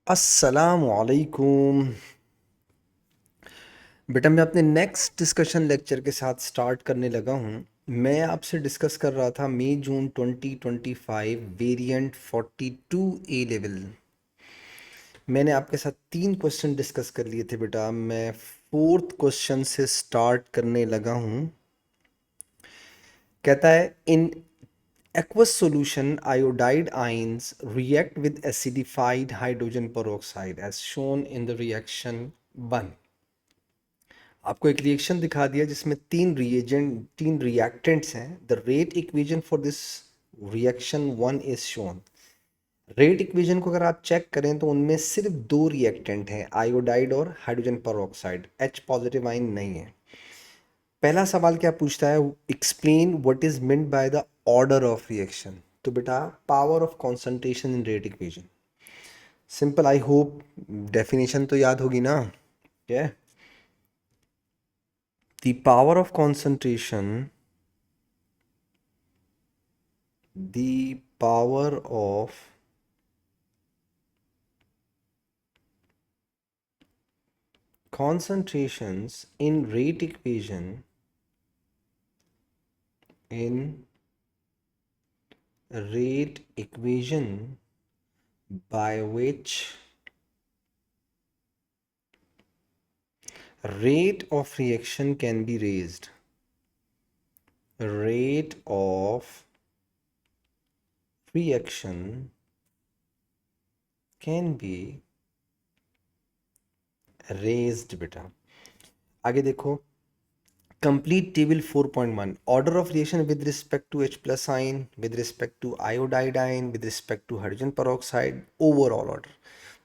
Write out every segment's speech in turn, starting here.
अस्सलामुअलैकुम। बेटा मैं अपने नेक्स्ट डिस्कशन लेक्चर के साथ स्टार्ट करने लगा हूँ। मैं आपसे डिस्कस कर रहा था मई जून 2025 वेरिएंट 42 ए लेवल। मैंने आपके साथ 3 क्वेश्चन डिस्कस कर लिए थे बेटा। मैं फोर्थ क्वेश्चन से स्टार्ट करने लगा हूँ। कहता है इन aqueous solution iodide ions react with acidified hydrogen peroxide as shown in the reaction 1। आपको एक रिएक्शन दिखा दिया जिसमें तीन रिएक्टेंट्स हैं। The rate equation for this reaction 1 is shown. Rate equation को अगर आप चेक करें तो उनमें सिर्फ 2 रिएक्टेंट हैं, आयोडाइड और hydrogen peroxide. H positive ion नहीं है। पहला सवाल क्या पूछता है, explain what is meant by the order of reaction. तो बेटा power of concentration in rate equation simple. I hope definition तो याद होगी ना। क्या the power of concentration, the power of concentrations in rate equation by which rate of reaction can be raised. Rate of reaction can be raised बेटा। आगे देखो, complete table 4.1 order of reaction with respect to H plus ion, with respect to iodide ion, with respect to hydrogen peroxide, overall order।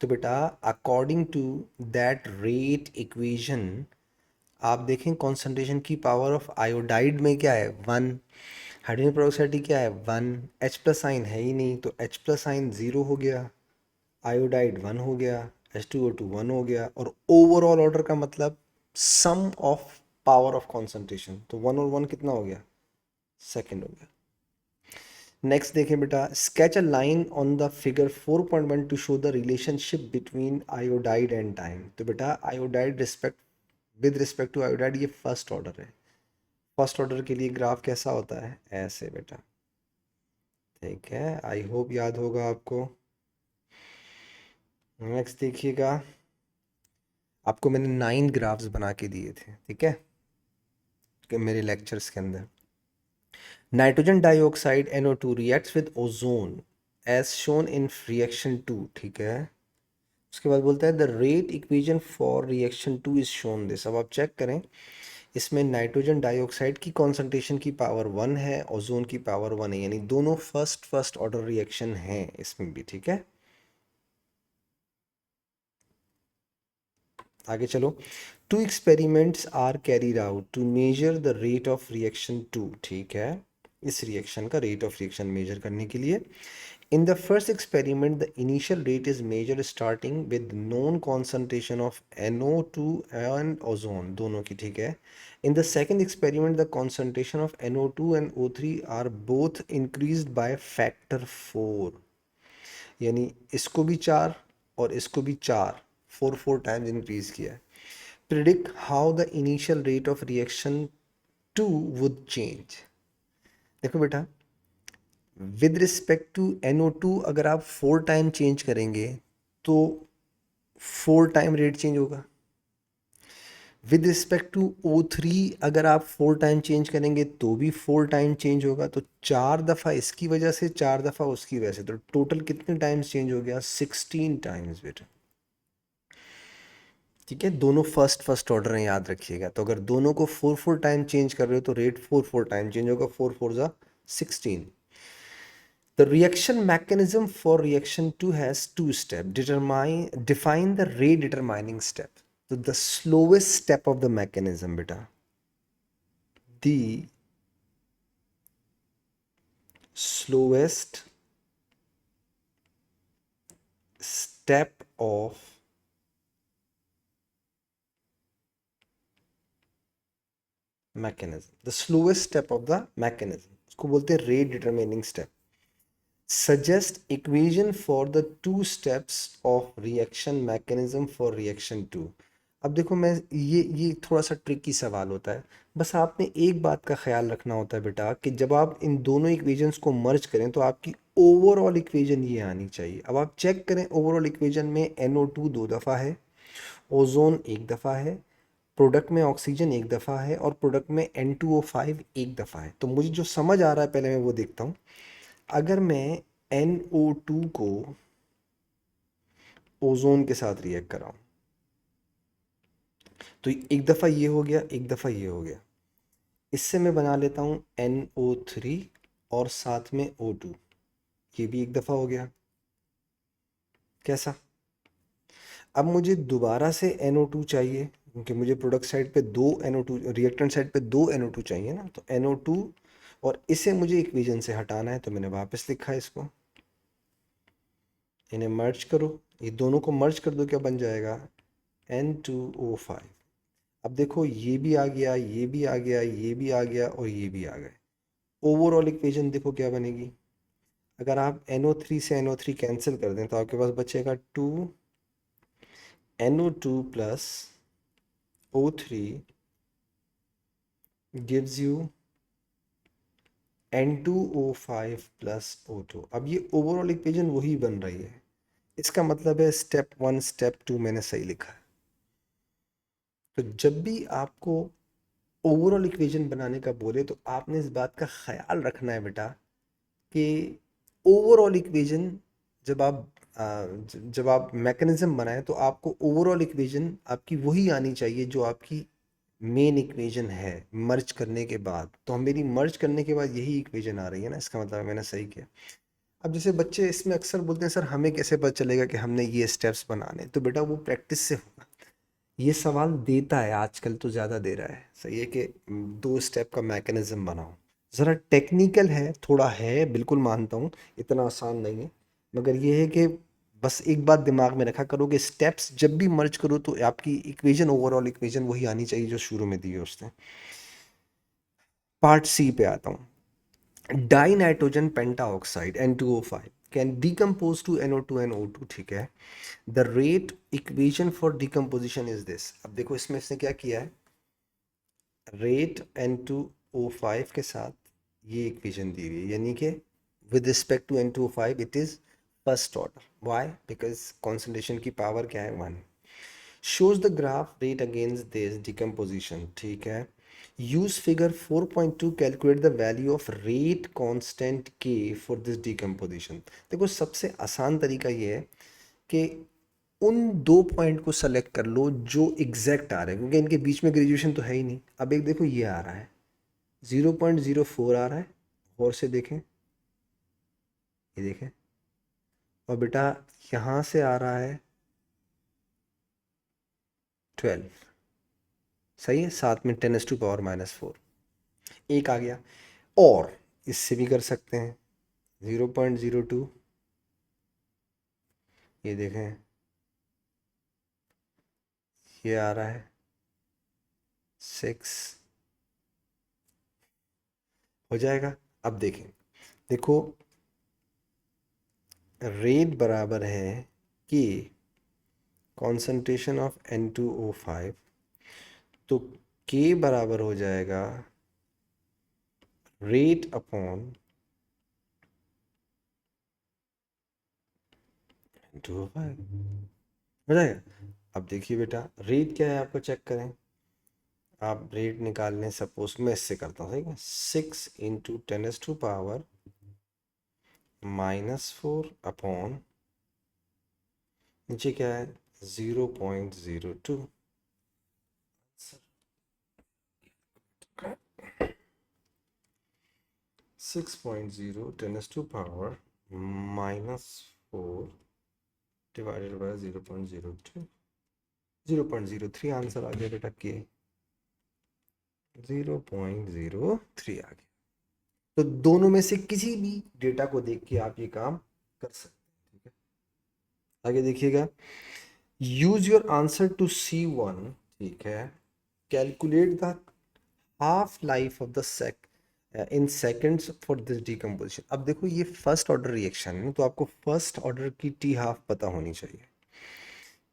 तो बेटा according to that rate equation आप देखें concentration की power of iodide में क्या है 1, hydrogen peroxide की क्या है 1, H प्लस आइन है ही नहीं तो H प्लस आइन 0 हो गया, आयोडाइड 1 हो गया, H2O2 1 हो गया। और ओवरऑल ऑर्डर का मतलब सम ऑफ पावर ऑफ कॉन्सेंट्रेशन, तो 1 और 1 कितना हो गया, सेकेंड हो गया। नेक्स्ट देखें बेटा, sketch a line on the figure 4.1 to show the relationship between iodide and time. तो बेटा iodide with respect to iodide ये फर्स्ट ऑर्डर है। फर्स्ट ऑर्डर के लिए ग्राफ कैसा होता है, ऐसे बेटा। ठीक है, आई होप याद होगा आपको। नेक्स्ट देखिएगा, आपको मैंने 9 ग्राफ्स बना के दिए थे, ठीक है, कि मेरे लेक्चर्स के अंदर। Nitrogen dioxide NO2 reacts with ozone as shown in reaction 2, ठीक है। उसके बाद बोलता है the rate equation for reaction 2 is shown this. अब आप चेक करें, इसमें नाइट्रोजन डाइऑक्साइड की कॉन्सेंट्रेशन की पावर 1 है, ओजोन की पावर 1 है, यानी दोनों फर्स्ट ऑर्डर रिएक्शन हैं इसमें भी, ठीक है। आगे चलो, 2 experiments are carried out to measure the rate of reaction 2, ठीक है, इस रिएक्शन का रेट ऑफ रिएक्शन मेजर करने के लिए। In the first experiment, the initial rate is measured starting with known concentration of NO2 and ozone, दोनों की, ठीक है। In the second experiment, the concentration of NO2 and O3 are both increased by factor 4, यानी इसको भी 4 और इसको भी 4, 4 टाइम्स इंक्रीज किया है। Predict how the initial rate of reaction 2 would change. देखो बेटा, विद रिस्पेक्ट टू NO2 अगर आप 4 टाइम चेंज करेंगे तो 4 टाइम रेट चेंज होगा। विद रिस्पेक्ट टू O3 अगर आप 4 टाइम चेंज करेंगे तो भी 4 टाइम चेंज होगा। तो 4 दफ़ा इसकी वजह से, 4 दफ़ा उसकी वजह से, तो टोटल कितने टाइम्स चेंज हो गया, 16 टाइम्स बेटा। ठीक है, दोनों फर्स्ट ऑर्डर है, याद रखिएगा। तो अगर दोनों को 4 टाइम चेंज कर रहे हो तो रेट 4 टाइम चेंज होगा, 4 जा 16। The reaction mechanism for reaction 2 has 2 steps. Define the rate determining step. So the slowest step of the mechanism, beta. The slowest step of mechanism. The slowest step of the mechanism. उसको बोलते हैं rate determining step. suggest equation for the two steps of reaction mechanism for reaction 2। अब देखो मैं ये थोड़ा सा tricky सवाल होता है। बस आपने एक बात का ख्याल रखना होता है बेटा कि जब आप इन दोनों इक्वेशंस को मर्ज करें तो आपकी ओवरऑल इक्वेशन ये आनी चाहिए। अब आप चेक करें ओवरऑल इक्वेशन में NO2 दो दफ़ा है, ओजोन एक दफ़ा है, प्रोडक्ट में ऑक्सीजन एक दफ़ा है और प्रोडक्ट में N2O5 एक दफ़ा है। तो मुझे जो समझ आ रहा है पहले मैं वो देखता हूँ। अगर मैं NO2 को ओजोन के साथ रिएक्ट कराऊं तो एक दफ़ा ये हो गया, एक दफ़ा ये हो गया। इससे मैं बना लेता हूँ NO3 और साथ में O2, ये भी एक दफ़ा हो गया। कैसा? अब मुझे दोबारा से NO2 चाहिए क्योंकि मुझे प्रोडक्ट साइड पे दो NO2, रिएक्टेंट साइड पे दो NO2 चाहिए ना, तो NO2 और इसे मुझे इक्वेशन से हटाना है तो मैंने वापस लिखा है इसको। इन्हें मर्ज करो, ये दोनों को मर्ज कर दो, क्या बन जाएगा N2O5। अब देखो ये भी आ गया, ये भी आ गया, ये भी आ गया और ये भी आ गए। ओवरऑल इक्वेशन देखो क्या बनेगी। अगर आप NO3 से NO3 कैंसिल कर दें तो आपके पास बचेगा 2NO2 plus O3 gives you N2O5 plus O2। अब ये ओवरऑल इक्वेशन वही बन रही है। इसका मतलब है स्टेप 1 स्टेप 2 मैंने सही लिखा है। तो जब भी आपको ओवरऑल इक्वेशन बनाने का बोले तो आपने इस बात का ख्याल रखना है बेटा कि ओवरऑल इक्वेशन जब आप जब आप मैकेनिज्म बनाएं तो आपको ओवरऑल इक्वेशन आपकी वही आनी चाहिए जो आपकी मेन इक्वेशन है मर्ज करने के बाद। तो हम मेरी मर्ज करने के बाद यही इक्वेशन आ रही है ना, इसका मतलब मैंने सही किया। अब जैसे बच्चे इसमें अक्सर बोलते हैं सर हमें कैसे पता चलेगा कि हमने ये स्टेप्स बनाने, तो बेटा वो प्रैक्टिस से होगा। ये सवाल देता है आजकल तो ज़्यादा दे रहा है, सही है कि दो स्टेप का मैकेनिज्म बनाओ। ज़रा टेक्निकल है, थोड़ा है, बिल्कुल मानता हूँ, इतना आसान नहीं है। मगर ये है कि बस एक बात दिमाग में रखा करो कि स्टेप्स जब भी मर्ज करो तो आपकी इक्वेशन ओवरऑल इक्वेशन वही आनी चाहिए जो शुरू में दी है उसने। पार्ट सी पे आता हूँ। Dinitrogen pentoxide N2O5 can decompose to NO2 and O2, ठीक है। The rate equation for decomposition is this. अब देखो इसमें इसने क्या किया है, रेट N2O5 के साथ ये इक्वेशन दी हुई है, यानी कि with respect to N2O5 it is first order. Why? Because concentration की पावर क्या है, 1। Shows the graph rate against this decomposition, ठीक है। Use figure 4.2 calculate the value of rate constant k for this decomposition. देखो सबसे आसान तरीका ये है कि उन दो पॉइंट को सेलेक्ट कर लो जो एग्जैक्ट आ रहे हैं, क्योंकि इनके बीच में ग्रेजुएशन तो है ही नहीं। अब एक देखो ये आ रहा है 0.04 आ रहा है, और से देखें, ये देखें, और बेटा यहाँ से आ रहा है 12, सही है, साथ में 10⁻⁻⁴ एक आ गया। और इससे भी कर सकते हैं 0.02, ये देखें ये आ रहा है 6, हो जाएगा। अब देखें, देखो रेट बराबर है कि कॉन्सेंट्रेशन ऑफ N2O5, तो K बराबर हो जाएगा रेट अपॉन N2O5, हो जाएगा। अब देखिए बेटा रेट क्या है आपको चेक करें। आप रेट निकालने, सपोज मैं इससे करता हूँ, ठीक है, 6 × 10⁻⁻⁴ अपॉन नीचे क्या है 0.02। 6.0 × 10⁻⁻⁴ डिवाइडेड बाय 0.02, 0.03 आंसर आ गया बेटा के, 0.03 आ गया। तो दोनों में से किसी भी डेटा को देख के आप ये काम कर सकते हैं, ठीक है। आगे देखिएगा, use your answer to C1, ठीक है, calculate the half life of the sake. In seconds for this decomposition. अब देखो ये फर्स्ट ऑर्डर रिएक्शन है तो आपको फर्स्ट ऑर्डर की टी हाफ पता होनी चाहिए।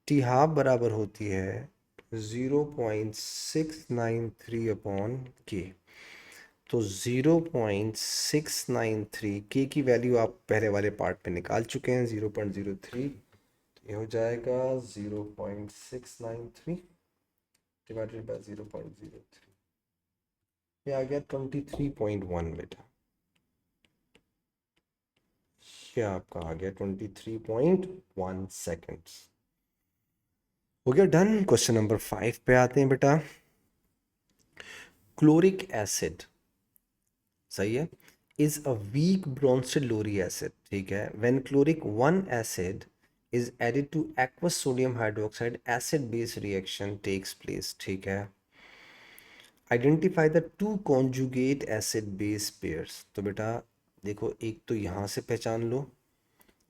टी हाफ बराबर होती है 0.693 अपॉन के। तो 0.693 के की वैल्यू आप पहले वाले पार्ट में निकाल चुके हैं 0.03। ये हो जाएगा 0.693 डिवाइडेड बाय 0.03। ये आ गया 23.1 बेटा। ये आपका आ गया 23.1 सेकेंड्स। हो गया डन। क्वेश्चन नंबर 5 पे आते हैं बेटा। क्लोरिक एसिड, सही है, is a weak Bronsted Lowry acid, ठीक है। When chloric 1 acid is added to aqueous sodium hydroxide, acid base reaction takes place, ठीक है। Identify the two conjugate acid base pairs. तो बेटा देखो, एक तो यहाँ से पहचान लो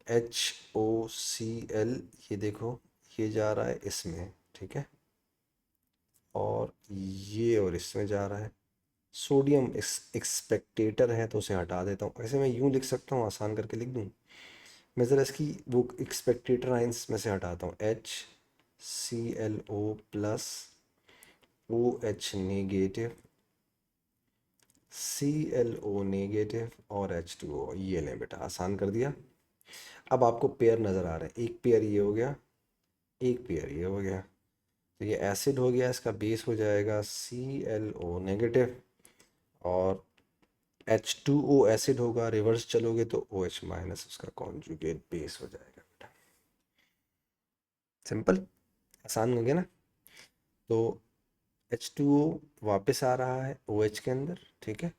HOCl, ये देखो ये जा रहा है इसमें, ठीक है, और ये और इसमें जा रहा है। सोडियम एक्सपेक्टेटर है तो उसे हटा देता हूँ। ऐसे मैं यूँ लिख सकता हूँ, आसान करके लिख दूँ। मैं ज़रा इसकी वो एक्सपेक्टेटर आइंस में से हटाता हूँ। HClO plus OH negative, ClO negative और H2O। ये लें बेटा, आसान कर दिया। अब आपको पेयर नज़र आ रहे हैं, एक पेयर ये हो गया, एक पेयर ये हो गया। तो ये एसिड हो गया, इसका बेस हो जाएगा ClO नेगेटिव, और H2O एसिड होगा, रिवर्स चलोगे तो OH माइनस, उसका कॉन्जुगेट बेस हो जाएगा बेटा। सिंपल, आसान हो गया ना। तो H2O वापस आ रहा है OH के अंदर, ठीक है,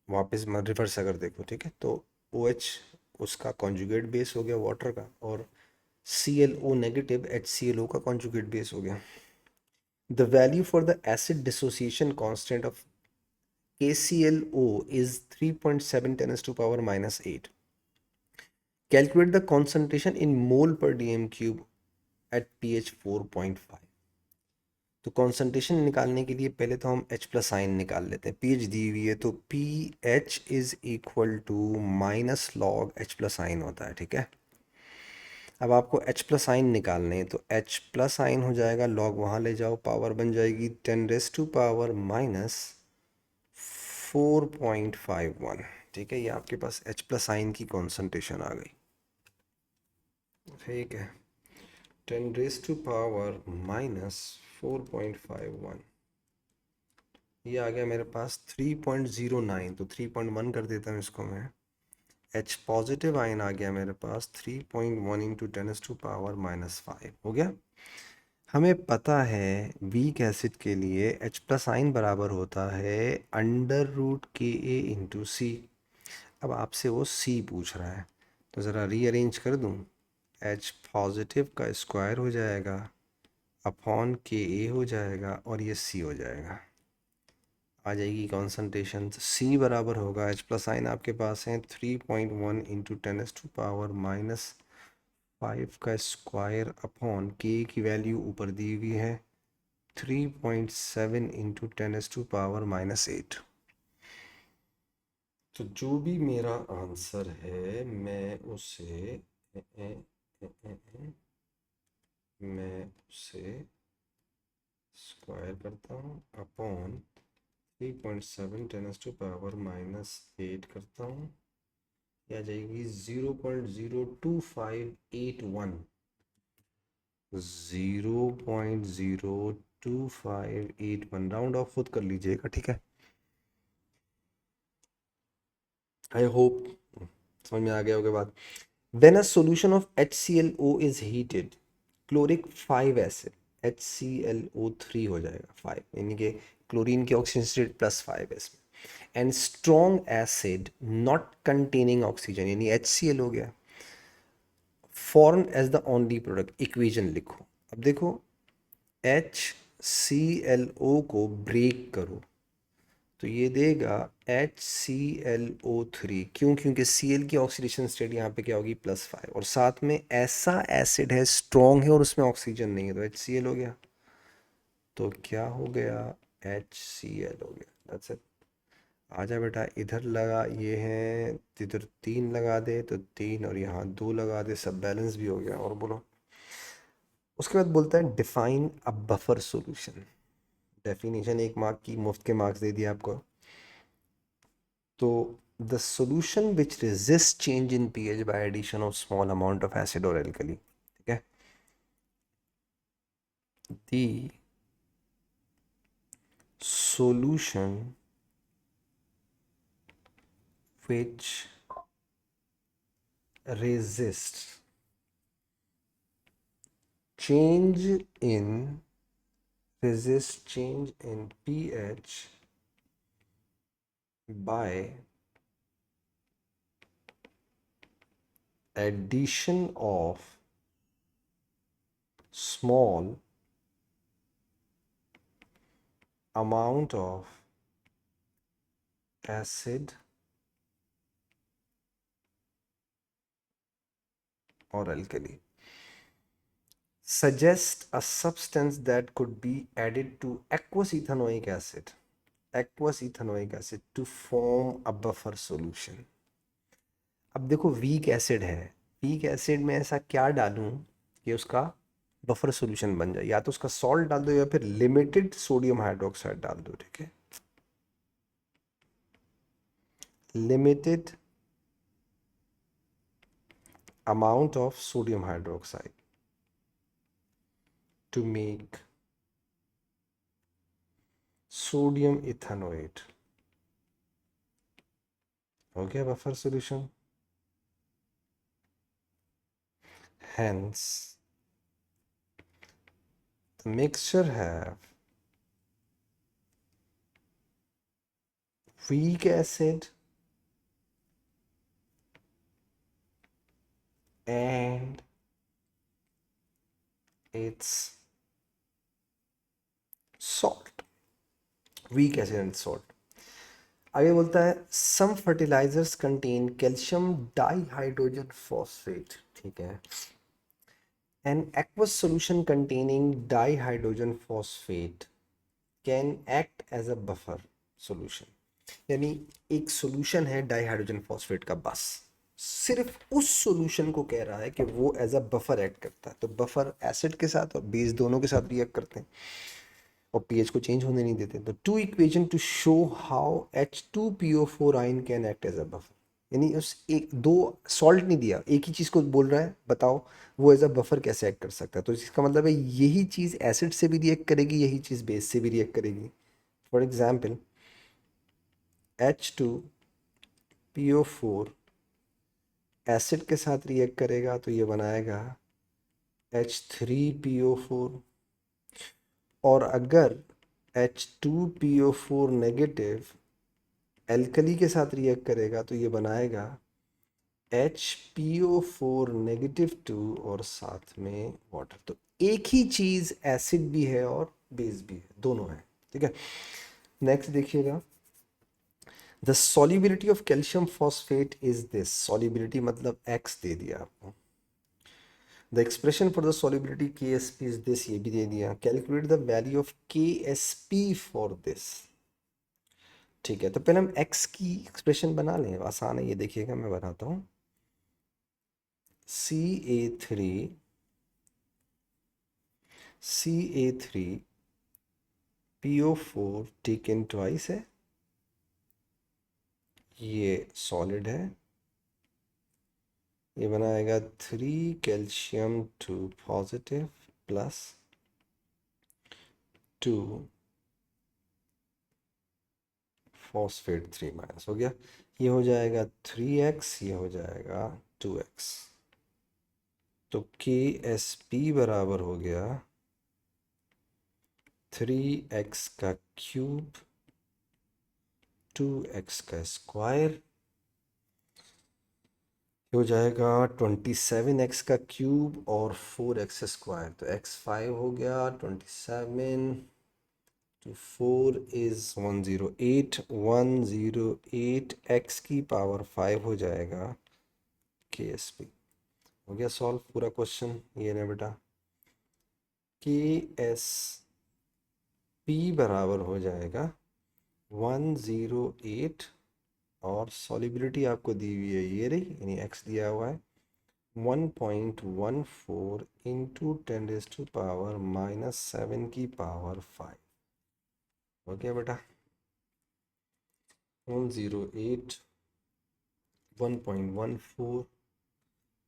वापस रिवर्स अगर देखो, ठीक है, तो OH उसका कॉन्जुगेट बेस हो गया वाटर का, और ClO नेगेटिव HClO का कॉन्जुगेट बेस हो गया। The value for the acid dissociation constant of KClO is 3.7 10 to power minus 8. Calculate the concentration in mole per dm cube at pH 4.5. तो concentration निकालने के लिए पहले तो हम H प्लस आइन निकाल लेते हैं। पीएच दी हुई है तो pH is equal to minus log H plus ion होता है, ठीक है। अब आपको H प्लस आइन निकालने हैं तो H प्लस आइन हो जाएगा, लॉग वहाँ ले जाओ, पावर बन जाएगी 10 टू पावर माइनस 4.51, ठीक है। ये आपके पास H प्लस आइन की कॉन्सेंट्रेशन आ गई, ठीक है। 10 टू पावर माइनस 4.51, ये आ गया मेरे पास 3.09। तो 3.1 कर देता हूँ इसको मैं। H पॉजिटिव आयन आ गया मेरे पास 3.1 इंटू 10 टू पावर माइनस 5 हो गया। हमें पता है वीक एसिड के लिए H प्लस आयन बराबर होता है √Ka इंटू सी। अब आपसे वो C पूछ रहा है तो ज़रा रीअरेंज कर दूँ। H पॉजिटिव का स्क्वायर हो जाएगा अपॉन Ka हो जाएगा, और ये C हो जाएगा, आ जाएगी कॉन्सेंट्रेशन। C बराबर होगा, H प्लस आइन आपके पास है 3.1 इंटू 10 टू पावर माइनस 5 का स्क्वायर अपॉन K की वैल्यू ऊपर दी हुई है 3.7 इंटू 10 टू पावर माइनस 8। तो जो भी मेरा आंसर है मैं उसे स्क्वायर करता हूँ अपॉन 3.7 10 टू पावर माइनस 8 करता हूँ, ये आ जाएगी 0.02581, 0.02581। राउंड ऑफ खुद कर लीजिएगा, ठीक है। आई होप समझ में आ गया होगा बात। When a solution of HClO is heated, chloric 5 acid HClO3 हो जाएगा 5, यानी कि क्लोरीन की ऑक्सीजन स्टेट +5 है इसमें। And strong acid not containing oxygen यानी HCl हो गया, form as the only product. Equation लिखो। अब देखो HClO को ब्रेक करो तो ये देगा HClO3, क्यों? क्योंकि Cl की ऑक्सीडेशन स्टेट यहाँ पे क्या होगी +5, और साथ में ऐसा एसिड है स्ट्रॉन्ग है और उसमें ऑक्सीजन नहीं है तो HCl हो गया। तो क्या हो गया HCl हो गया, दैट्स इट। आजा बेटा इधर लगा, ये है इधर 3 लगा दे तो 3, और यहाँ 2 लगा दे, सब बैलेंस भी हो गया। और बोलो। उसके बाद बोलता है define a buffer solution. Definition 1 mark की, मुफ्त के मार्क्स दे दिया आपको। तो the solution which resist change in pH by addition of small amount of acid और एल्कली। ठीक है। द solution which resists change in pH by addition of small amount of acid or alkali suggest a substance that could be added to aqueous ethanoic acid to form a buffer solution। अब देखो weak acid है, weak acid में ऐसा क्या डालूं कि उसका buffer solution बन जाए। या तो उसका सॉल्ट डाल दो या फिर लिमिटेड सोडियम हाइड्रोक्साइड डाल दो। ठीक है, limited amount of sodium hydroxide to make sodium ethanoate। हो गया buffer solution. Hence the mixture have weak acid and its salt, weak acid and salt। आगे बोलता है some fertilizers contain calcium dihydrogen phosphate। ठीक है, an aqueous solution containing dihydrogen phosphate can act as a buffer solution। यानी एक solution है dihydrogen phosphate का, बस सिर्फ उस सॉल्यूशन को कह रहा है कि वो एज अ बफर एक्ट करता है। तो बफर एसिड के साथ और बेस दोनों के साथ रिएक्ट करते हैं और पीएच को चेंज होने नहीं देते। तो two equation to show how H2PO4 ion can act as a buffer. यानी उस एक दो सॉल्ट नहीं दिया, एक ही चीज़ को बोल रहा है, बताओ वो एज अ बफर कैसे एक्ट कर सकता है। तो इसका मतलब है यही चीज़ एसिड से भी रिएक्ट करेगी, यही चीज़ बेस से भी रिएक्ट करेगी। फॉर एग्जाम्पल H2PO4 एसिड के साथ रिएक्ट करेगा तो ये बनाएगा H3PO4, और अगर H2PO4 नेगेटिव एल्कली के साथ रिएक्ट करेगा तो ये बनाएगा HPO4 नेगेटिव 2 और साथ में वाटर। तो एक ही चीज़ एसिड भी है और बेस भी है, दोनों है। ठीक है, नेक्स्ट देखिएगा, the solubility of calcium phosphate is this. Solubility मतलब x दे दिया आपको। The expression for the solubility KSP is this, ये भी दे दिया। Calculate the value of KSP for this. ठीक है, तो पहले हम x की एक्सप्रेशन बना लें, आसान है ये, देखिएगा मैं बनाता हूँ। CA3PO4 टेकन ट्वाइस है, ये सॉलिड है, ये बनाएगा 3 calcium 2 positive plus 2 phosphate 3 minus. हो गया, ये हो जाएगा 3x, ये हो जाएगा 2x। तो KSP बराबर हो गया 3x का क्यूब 2x का स्क्वायर, हो जाएगा 27x का क्यूब और 4x स्क्वायर। तो x 5 हो गया, 27 to 4 is 108, 108 x की पावर 5 हो जाएगा KSP। हो गया सॉल्व पूरा क्वेश्चन। ये ना बेटा KSP बराबर हो जाएगा 108 और सॉलिबिलिटी आपको दी हुई है ये रही, यानी x दिया हुआ है 1.14 इंटू 10⁻⁻7 की पावर 5। हो गया बेटा 108 1.14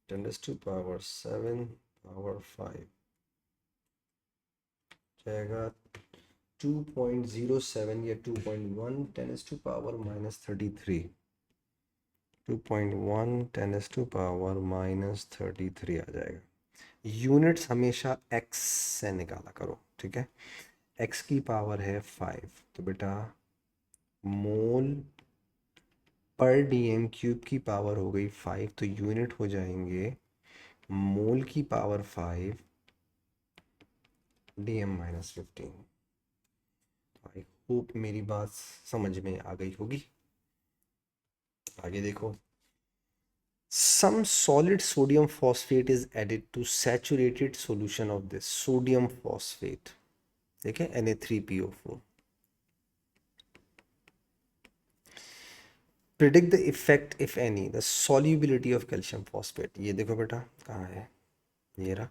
10⁻7 पावर 5 जाएगा 2.07 या 2.1 10⁻⁻33 2.1 10⁻⁻33 आ जाएगा। यूनिट्स हमेशा x से निकाला करो, ठीक है। x की पावर है 5, तो बेटा मोल पर डीएम क्यूब की पावर हो गई 5, तो यूनिट हो जाएंगे मोल की पावर 5 DM-15। आई होप मेरी बात समझ में आ गई होगी। आगे देखो, some solid sodium phosphate is added to saturated solution of this sodium phosphate, ठीक है, Na3PO4। predict the effect if any the solubility of calcium phosphate। ये देखो बेटा कहाँ है, ये रहा।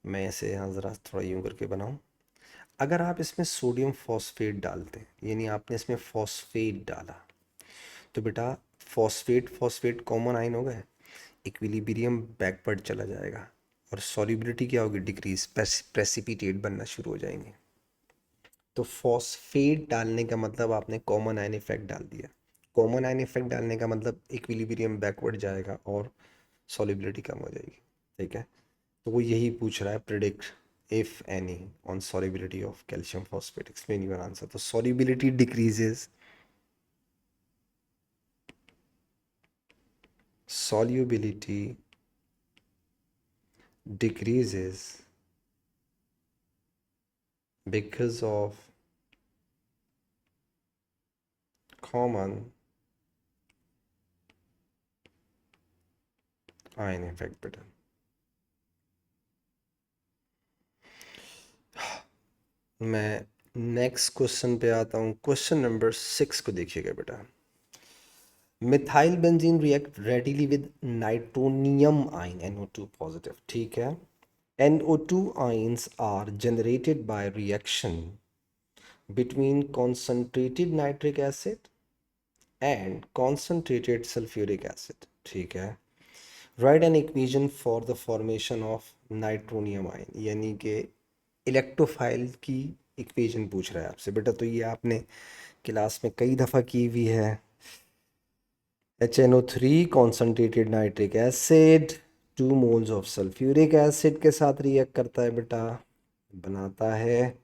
मैं इसे यहाँ ज़रा थोड़ा यूँ करके बनाऊँ। अगर आप इसमें सोडियम फॉस्फेट डालते हैं, यानी आपने इसमें फॉस्फेट डाला, तो बेटा फॉस्फेट फॉस्फेट कॉमन आयन हो गए, इक्विलिब्रियम बैकवर्ड चला जाएगा और सॉल्युबिलिटी क्या होगी, डिक्रीज, प्रेसिपिटेट बनना शुरू हो जाएंगे। तो फॉस्फेट डालने का मतलब आपने कॉमन आयन इफेक्ट डाल दिया। कॉमन आयन इफेक्ट डालने का मतलब इक्विलिब्रियम बैकवर्ड जाएगा और सॉल्युबिलिटी कम हो जाएगी, ठीक है। तो वो यही पूछ रहा है, predict if any on solubility of calcium phosphate, explain your answer। तो solubility decreases, solubility decreases because of common ion effect बेटा। मैं नेक्स्ट क्वेश्चन पे आता हूँ। क्वेश्चन नंबर 6 को देखिएगा बेटा। Methyl benzene react readily with nitronium ion NO2 positive, ठीक है। NO2 ions are generated by reaction between concentrated nitric acid and concentrated sulfuric acid, ठीक है। Right an equation for the formation of nitronium ion, यानी कि electrophile की equation पूछ रहा है आपसे बेटा। तो ये आपने क्लास में कई दफ़ा की हुई है। HNO3 concentrated nitric acid 2 moles of sulphuric acid के साथ रिएक्ट करता है बेटा, बनाता है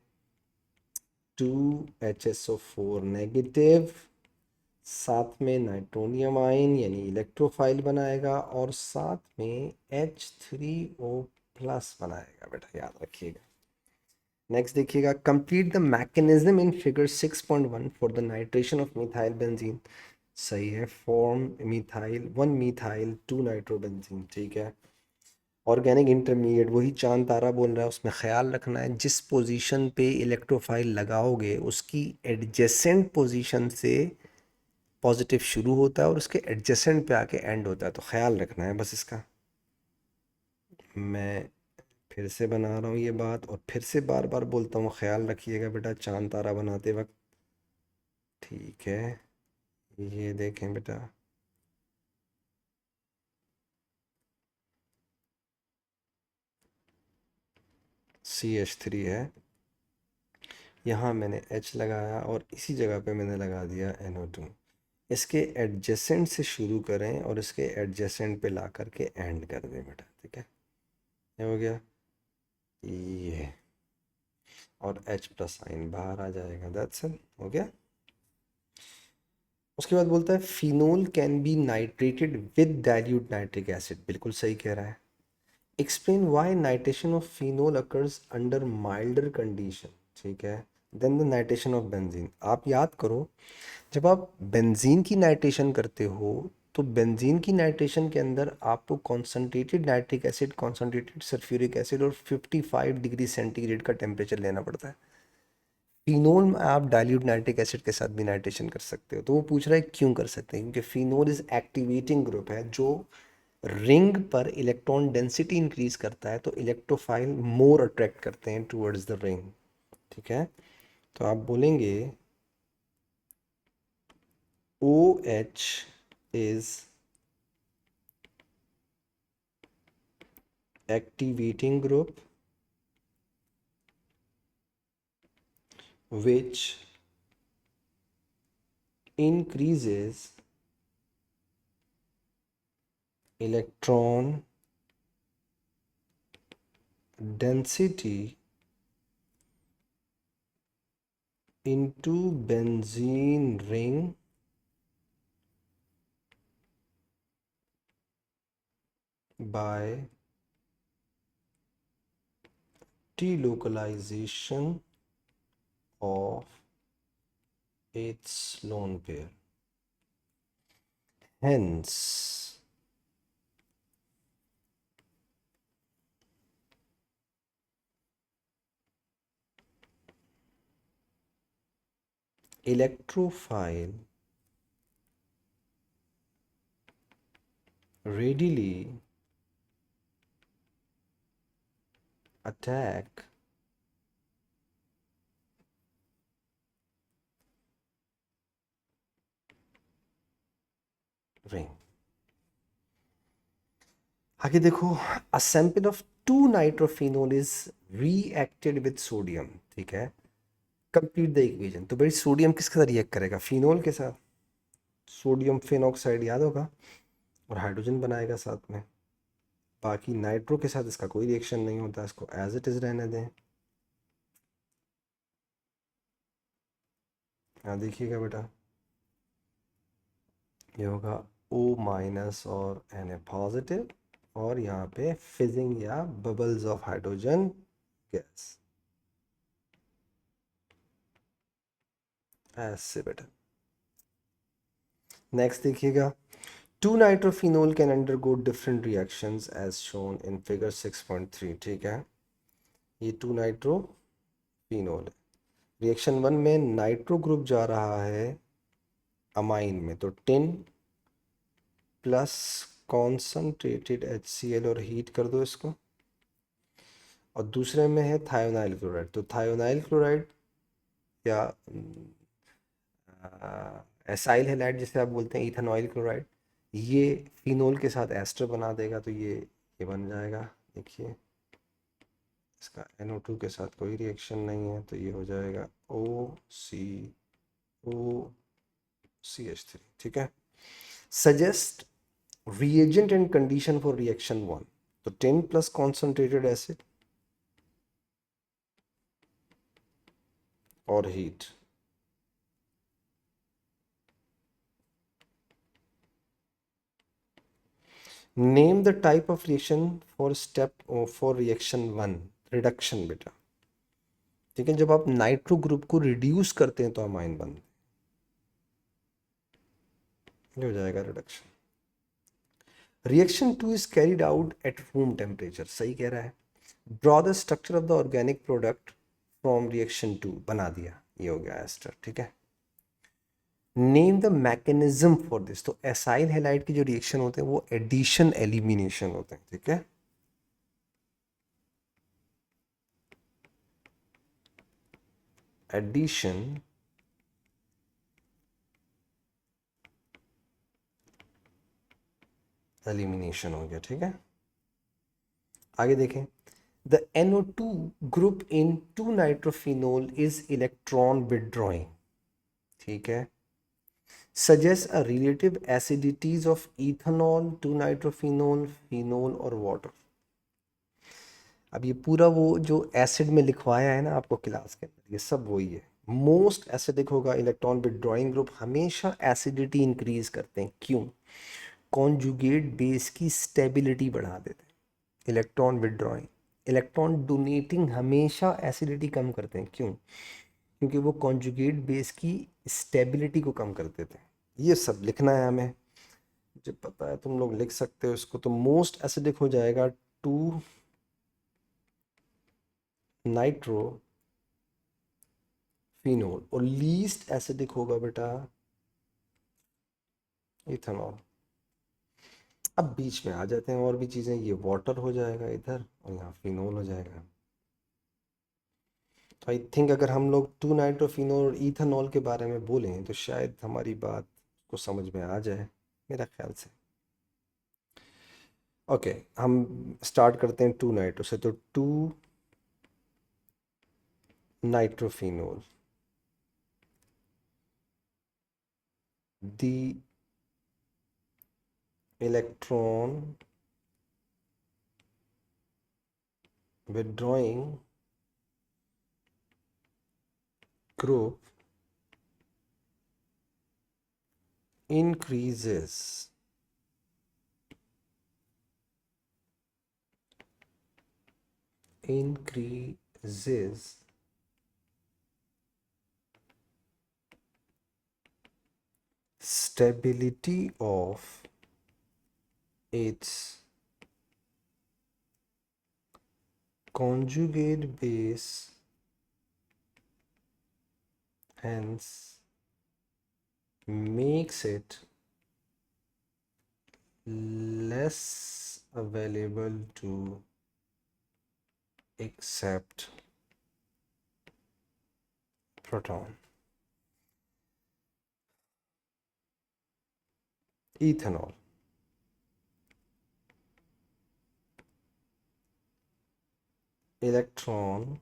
2HSO4 नेगेटिव, साथ में नाइट्रोनियम आयन यानी इलेक्ट्रोफाइल बनाएगा और साथ में H3O प्लस बनाएगा बेटा, याद रखिएगा। नेक्स्ट देखिएगा, complete the mechanism in figure 6.1 for the nitration of methyl benzene. सही है, फॉर्म मिथाइल 1 मिथाइल 2 नाइट्रोबेंजीन, ठीक है। ऑर्गेनिक इंटरमीडिएट, वही चांद तारा बोल रहा है, उसमें ख्याल रखना है जिस पोजीशन पे इलेक्ट्रोफाइल लगाओगे उसकी एडजेसेंट पोजीशन से पॉजिटिव शुरू होता है और उसके एडजेसेंट पे आके एंड होता है, तो ख्याल रखना है बस इसका। मैं फिर से बना रहा हूँ ये बात और फिर से बार बार बोलता हूँ, ख्याल रखिएगा बेटा चांद तारा बनाते वक्त, ठीक है। ये देखें बेटा, CH3 है, यहाँ मैंने H लगाया और इसी जगह पे मैंने लगा दिया NO2। इसके एडजेसेंट से शुरू करें और इसके एडजेसेंट पे ला करके एंड कर दें बेटा, ठीक है। ये हो गया ये, और H प्लस आइन बाहर आ जाएगा, दैट्स इट, हो गया। उसके बाद बोलता है phenol can be nitrated with dilute nitric acid, बिल्कुल सही कह रहा है। Explain why nitration of phenol occurs under milder condition, ठीक है, then the nitration of benzene. आप याद करो, जब आप बेंजीन की नाइट्रेशन करते हो तो बेंजीन की नाइट्रेशन के अंदर आपको concentrated nitric acid, concentrated sulphuric acid और 55 डिग्री सेंटीग्रेड का टेम्परेचर लेना पड़ता है। फिनोल में आप डाइल्यूट नाइट्रिक एसिड के साथ भी नाइट्रेशन कर सकते हो। तो वो पूछ रहा है क्यों कर सकते हैं, क्योंकि फिनोल इज एक्टिवेटिंग ग्रुप है जो रिंग पर इलेक्ट्रॉन डेंसिटी इंक्रीज करता है, तो इलेक्ट्रोफाइल मोर अट्रैक्ट करते हैं टुवर्ड्स द रिंग। ठीक है, तो आप बोलेंगे O H is activating group which increases electron density into benzene ring by delocalization of its lone pair. Hence, electrophile readily attack ring. आगे देखो, a sample of 2 nitrophenol is reacted with sodium. ठीक है, complete the equation. तो भाई sodium किसके साथ react करेगा, phenol के साथ। सोडियम फिनॉक्साइड याद होगा, और हाइड्रोजन बनाएगा साथ में। बाकी नाइट्रो के साथ इसका कोई रिएक्शन नहीं होता, इसको एज इट इज रहने दें। यहाँ देखिएगा बेटा, ये होगा O माइनस और Na पॉजिटिव, और यहाँ पे फिजिंग या बबल्स ऑफ हाइड्रोजन गैस, ऐसे बेटा। नेक्स्ट देखिएगा, 2-nitrophenol can undergo different reactions as shown in figure 6.3। ठीक है, ये 2-nitrophenol है। रिएक्शन 1 में नाइट्रो ग्रुप जा रहा है अमाइन में, तो 10 प्लस कॉन्सनट्रेटेड HCl और हीट कर दो इसको। और दूसरे में है थायोनाइल क्लोराइड, तो थायोनाइल क्लोराइड या एसाइल हैलाइड जिसे आप बोलते हैं, इथेनॉइल क्लोराइड, ये फिनोल के साथ एस्टर बना देगा, तो ये बन जाएगा। देखिए, इसका NO2 के साथ कोई रिएक्शन नहीं है, तो ये हो जाएगा OCOCH3। ठीक है, suggest reagent and condition for reaction 1, तो 10 plus concentrated acid और heat। Name the type of reaction for step for reaction 1, reduction बेटा। ठीक है, जब आप नाइट्रो ग्रुप को रिड्यूस करते हैं तो अमाइन बनते हैं, ये हो जाएगा reduction. Reaction 2 is carried out at room temperature, सही कह रहा है। Draw the structure of the organic product from reaction 2, बना दिया, ये हो गया एस्टर। ठीक है, name the mechanism for this, तो एसाइल हैलाइड के जो रिएक्शन होते हैं वो एडिशन एलिमिनेशन होते हैं। ठीक है, एडिशन एलिमिनेशन हो गया। ठीक है, आगे देखें, the NO2 group in 2-nitrophenol is electron withdrawing. ठीक है, suggest a relative acidities of ethanol, 2-nitrophenol, phenol और वाटर। अब ये पूरा वो जो एसिड में लिखवाया है ना आपको क्लास के अंदर, ये सब वही है। मोस्ट एसिडिक होगा इलेक्ट्रॉन विदड्रॉइंग ग्रुप, हमेशा एसिडिटी इंक्रीज करते हैं। क्यों? कॉन्जुगेट बेस की स्टेबिलिटी बढ़ा देते हैं। इलेक्ट्रॉन विदड्रॉइंग, इलेक्ट्रॉन डोनेटिंग हमेशा एसिडिटी कम करते हैं। क्यों? क्योंकि वो कॉन्जुगेट बेस की स्टेबिलिटी को कम कर देते हैं। ये सब लिखना है हमें, मुझे पता है तुम लोग लिख सकते हो इसको। तो मोस्ट एसिडिक हो जाएगा 2-nitrophenol फिनोल। और लीस्ट एसिडिक होगा बेटा इथेनॉल। अब बीच में आ जाते हैं और भी चीज़ें, ये वाटर हो जाएगा इधर और यहाँ फिनोल हो जाएगा। तो आई थिंक अगर हम लोग टू नाइट्रोफिनोल और इथेनॉल के बारे में बोलें तो शायद हमारी बात को समझ में आ जाए मेरा ख्याल से। ओके हम स्टार्ट करते हैं टू नाइट्रो से। तो two nitrophenol, the electron withdrawing group increases stability of its conjugate base, hence makes it less available to accept proton. Ethanol, electron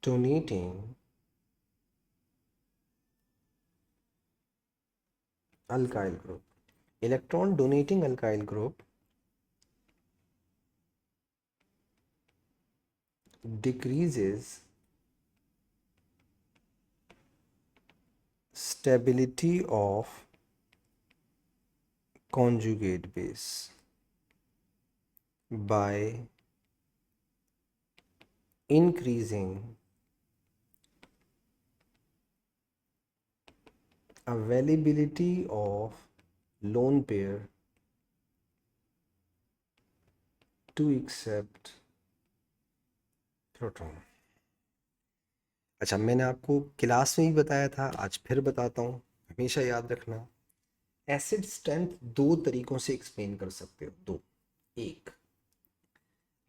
donating alkyl group. Electron donating alkyl group decreases stability of conjugate base by increasing availability of lone pair to accept proton. अच्छा मैंने आपको class में भी बताया था, आज फिर बताता हूँ, हमेशा याद रखना। एसिड स्ट्रेंथ दो तरीकों से एक्सप्लेन कर सकते हो, दो। एक,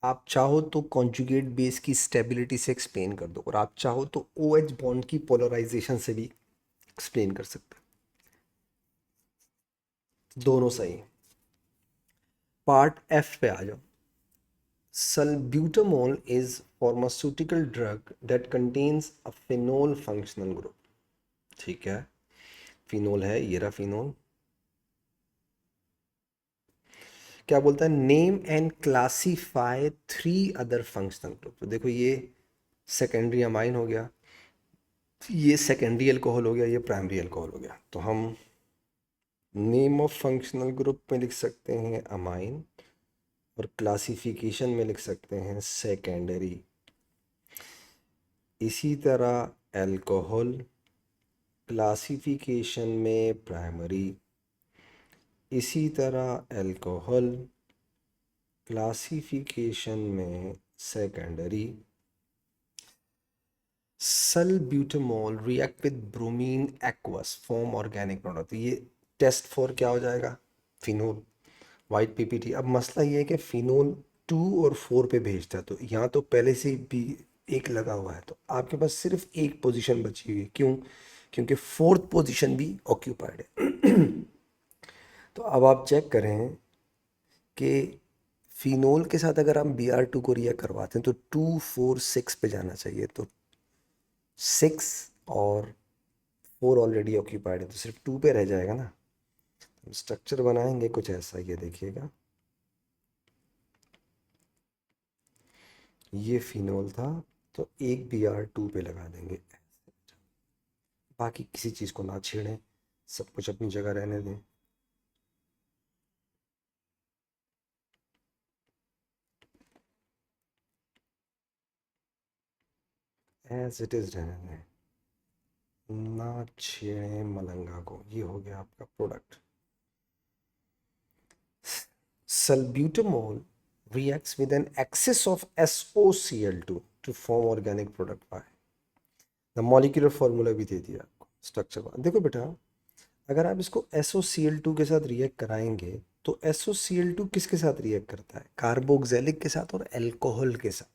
आप चाहो तो कॉन्जुगेट बेस की स्टेबिलिटी से एक्सप्लेन कर दो, और आप चाहो तो ओ एच बॉन्ड की पोलराइजेशन से भी एक्सप्लेन कर सकते हो, दोनों सही। पार्ट एफ पे आ जाओ। Salbutamol is pharmaceutical drug that contains a phenol functional group. ठीक है, फिनोल है, ये रहा फिनोल। क्या बोलता है, name and classify three other functional group. तो देखो ये सेकेंडरी अमाइन हो गया, ये सेकेंडरी अल्कोहल हो गया, ये प्राइमरी अल्कोहल हो गया। तो हम नेम ऑफ फंक्शनल ग्रुप में लिख सकते हैं अमाइन, और क्लासिफिकेशन में लिख सकते हैं सेकेंडरी। इसी तरह अल्कोहल क्लासिफिकेशन में प्राइमरी, इसी तरह अल्कोहल क्लासिफिकेशन में secondary. Salbutamol react with bromine aqueous form organic product. ये टेस्ट फॉर क्या हो जाएगा, फिनोल, वाइट पीपीटी। अब मसला ये है कि फिनोल 2 और 4 पे भेजता है, तो यहाँ तो पहले से भी एक लगा हुआ है, तो आपके पास सिर्फ एक पोजीशन बची हुई है। क्यों? क्योंकि फोर्थ पोजीशन भी ऑक्यूपाइड है। तो अब आप चेक करें कि फिनोल के साथ अगर हम Br2 को रिएक्ट करवाते हैं तो 2 4 6 पे जाना चाहिए। तो 6 और 4 ऑलरेडी ऑक्यूपाइड है, तो सिर्फ 2 पे रह जाएगा ना। स्ट्रक्चर बनाएंगे कुछ ऐसा, ये देखिएगा, ये फिनोल था, तो एक Br2 पे लगा देंगे। बाकी किसी चीज़ को ना छेड़ें, सब कुछ अपनी जगह रहने दें। एज इट इज़ रहने दें, ना छेड़ें मलंगा को। ये हो गया आपका product. Salbutamol reacts with an excess of SOCl2 to form organic product Y. Molecular formula भी दे दिया आपको, स्ट्रक्चर का। देखो बेटा, अगर आप इसको SOCl2 के साथ रिएक्ट कराएंगे तो SOCl2 किसके साथ रिएक्ट करता है? कार्बोक्सिलिक के साथ और अल्कोहल के साथ।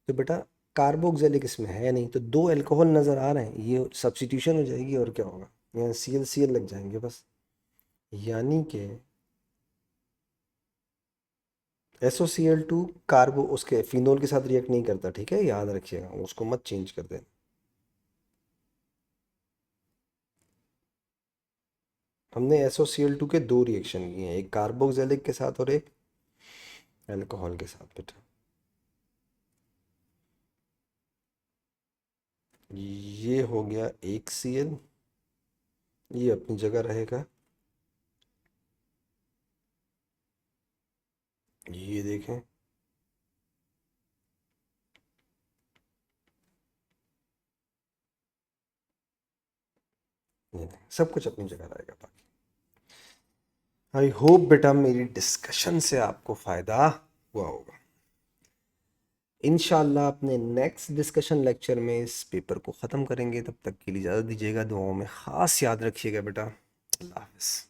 तो बेटा कार्बोक्सिलिक इसमें है नहीं, तो दो अल्कोहल नज़र आ रहे हैं, ये सब्स्टिट्यूशन हो जाएगी और क्या होगा, यहाँ ClCl लग जाएंगे बस। यानी कि SOCl2 कार्बो उसके फिनोल के साथ रिएक्ट नहीं करता, ठीक है, याद रखिएगा, उसको मत चेंज कर देना। हमने SOCl2 के दो रिएक्शन किए हैं, एक कार्बोक्सिलिक के साथ और एक अल्कोहल के साथ बेटा। ये हो गया एक Cl, ये अपनी जगह रहेगा। ये देखें, ये देखें, सब कुछ अपनी जगह रहेगा। बाकी आई होप बेटा मेरी डिस्कशन से आपको फ़ायदा हुआ होगा। इंशाल्लाह अपने नेक्स्ट डिस्कशन लेक्चर में इस पेपर को ख़त्म करेंगे, तब तक के लिए इजाज़त दीजिएगा, दुआओं में ख़ास याद रखिएगा बेटा। अल्लाह हाफ़िज़।